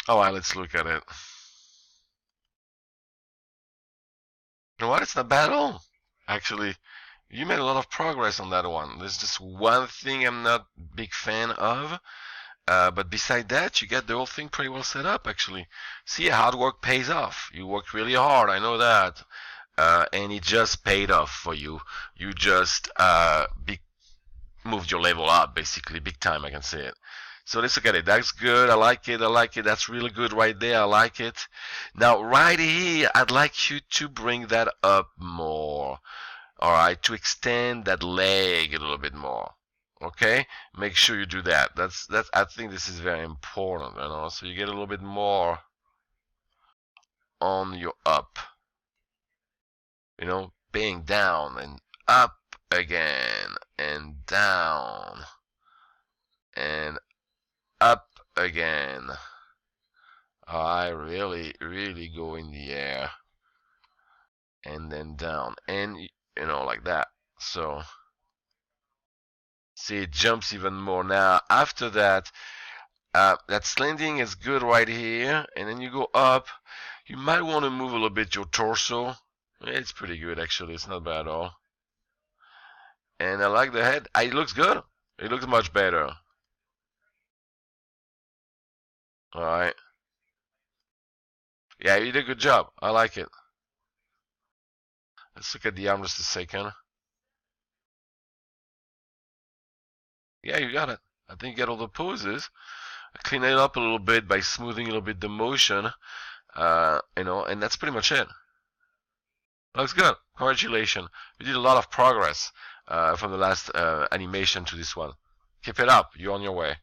Alright, let's look at it. You know what? It's not bad at all. Actually, you made a lot of progress on that one. There's just one thing I'm not big fan of. But beside that, you get the whole thing pretty well set up, actually. See, hard work pays off. You worked really hard, I know that. And it just paid off for you. You just moved your level up, basically, big time, I can say it. So let's look at it. That's good. I like it. I like it. That's really good right there. I like it. Now, right here, I'd like you to bring that up more. All right, to extend that leg a little bit more. Okay, make sure you do that. That's. I think this is very important. So you get a little bit more on your up. Being down and up again and down and up again. I really, really go in the air and then down and like that. So see, it jumps even more. Now after that, that slanting is good right here, and then you go up. You might want to move a little bit your torso. It's pretty good actually. It's not bad at all. And I like the head. It looks good. It looks much better. All right. Yeah, you did a good job. I like it. Let's look at the arm just a second. Yeah, you got it. I think you got all the poses. Clean it up a little bit by smoothing a little bit the motion. And that's pretty much it. Looks good. Congratulations. You did a lot of progress from the last animation to this one. Keep it up. You're on your way.